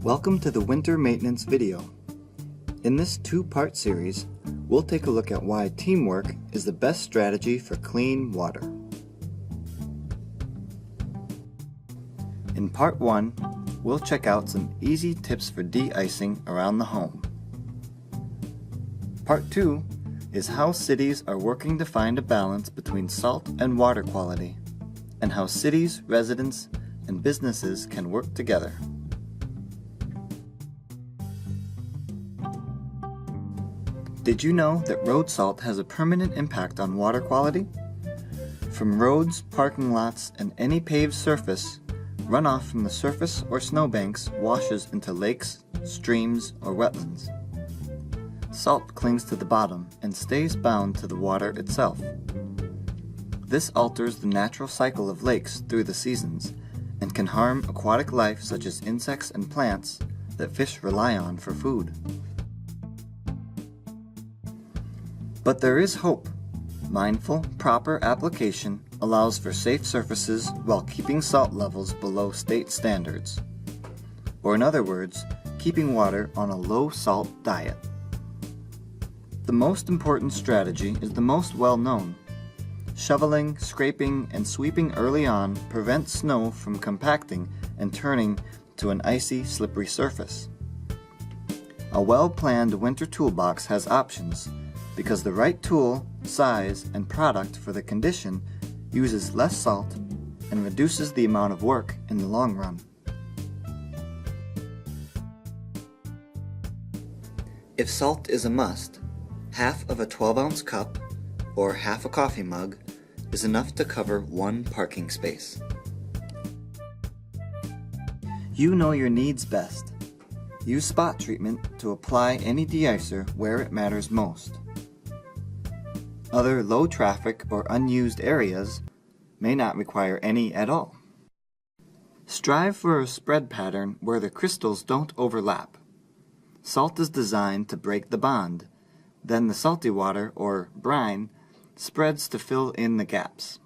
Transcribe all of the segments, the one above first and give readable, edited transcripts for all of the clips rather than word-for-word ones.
Welcome to the winter maintenance video. In this two-part series, we'll take a look at why teamwork is the best strategy for clean water. In part 1, we'll check out some easy tips for de-icing around the home. Part 2 is how cities are working to find a balance between salt and water quality, and how cities, residents, and businesses can work together. Did you know that road salt has a permanent impact on water quality? From roads, parking lots, and any paved surface, runoff from the surface or snowbanks washes into lakes, streams, or wetlands. Salt clings to the bottom and stays bound to the water itself. This alters the natural cycle of lakes through the seasons and can harm aquatic life such as insects and plants that fish rely on for food. But there is hope. Mindful, proper application allows for safe surfaces while keeping salt levels below state standards. Or in other words, keeping water on a low-salt diet. The most important strategy is the most well-known. Shoveling, scraping, and sweeping early on prevents snow from compacting and turning to an icy, slippery surface. A well-planned winter toolbox has options, because the right tool, size, and product for the condition uses less salt and reduces the amount of work in the long run. If salt is a must, half of a 12-ounce cup or half a coffee mug is enough to cover one parking space. You know your needs best. Use spot treatment to apply any de-icer where it matters most. Other low-traffic or unused areas may not require any at all. Strive for a spread pattern where the crystals don't overlap. Salt is designed to break the bond. Then the salty water, or brine, spreads to fill in the gaps.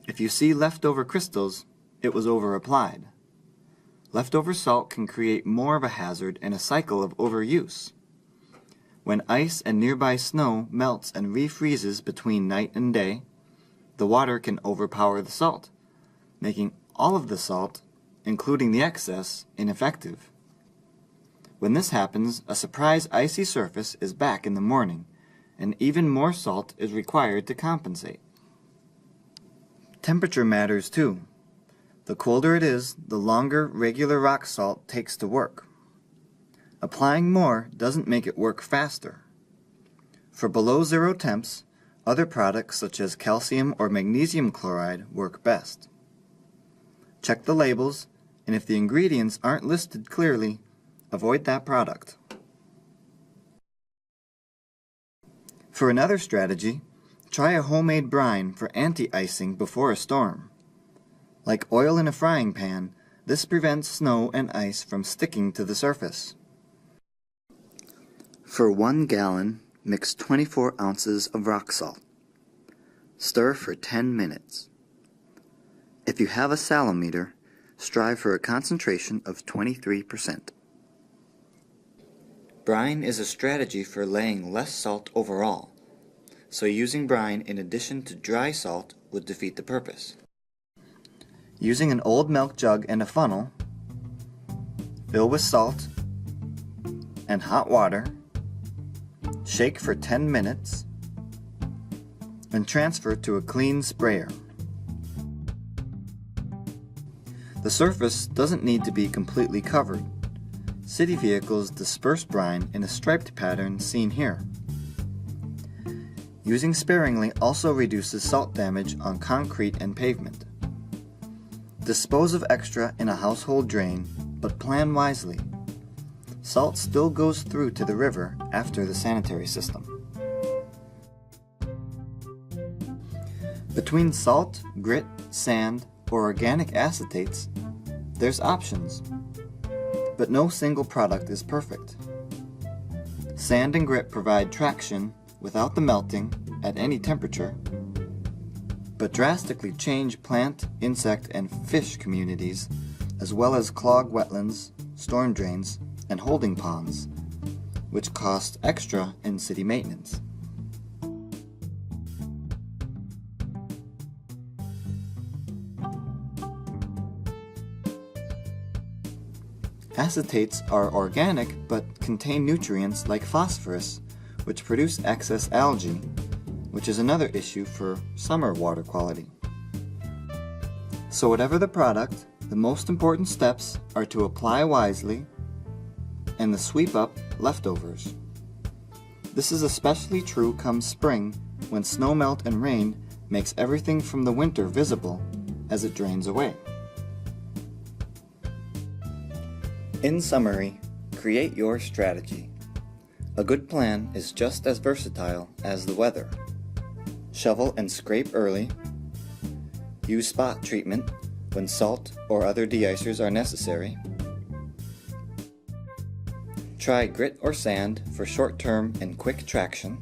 If you see leftover crystals, it was over-applied. Leftover salt can create more of a hazard and a cycle of overuse. When ice and nearby snow melts and refreezes between night and day, the water can overpower the salt, making all of the salt, including the excess, ineffective. When this happens, a surprise icy surface is back in the morning, and even more salt is required to compensate. Temperature matters too. The colder it is, the longer regular rock salt takes to work. Applying more doesn't make it work faster. For below zero temps, other products such as calcium or magnesium chloride work best. Check the labels, and if the ingredients aren't listed clearly, avoid that product. For another strategy, try a homemade brine for anti-icing before a storm. Like oil in a frying pan, this prevents snow and ice from sticking to the surface. For 1 gallon, mix 24 ounces of rock salt. Stir for 10 minutes. If you have a salometer, strive for a concentration of 23%. Brine is a strategy for laying less salt overall, so using brine in addition to dry salt would defeat the purpose. Using an old milk jug and a funnel, fill with salt and hot water, shake for 10 minutes, and transfer to a clean sprayer. The surface doesn't need to be completely covered. City vehicles disperse brine in a striped pattern seen here. Using sparingly also reduces salt damage on concrete and pavement. Dispose of extra in a household drain, but plan wisely. Salt still goes through to the river after the sanitary system. Between salt, grit, sand, or organic acetates, there's options. But no single product is perfect. Sand and grit provide traction without the melting at any temperature, but drastically change plant, insect, and fish communities, as well as clog wetlands storm drains, and holding ponds, which cost extra in city maintenance. Acetates are organic but contain nutrients like phosphorus, which produce excess algae, which is another issue for summer water quality. So whatever the product, the most important steps are to apply wisely and to sweep up leftovers. This is especially true come spring when snowmelt and rain makes everything from the winter visible as it drains away. In summary, create your strategy. A good plan is just as versatile as the weather. Shovel and scrape early. Use spot treatment when salt or other de-icers are necessary. Try grit or sand for short-term and quick traction.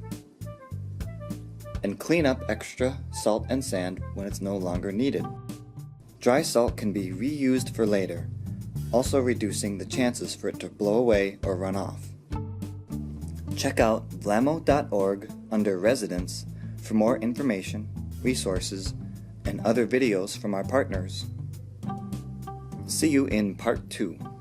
And clean up extra salt and sand when it's no longer needed. Dry salt can be reused for later, also reducing the chances for it to blow away or run off. Check out vlamo.org under Residents for more information, resources, and other videos from our partners. See you in Part 2.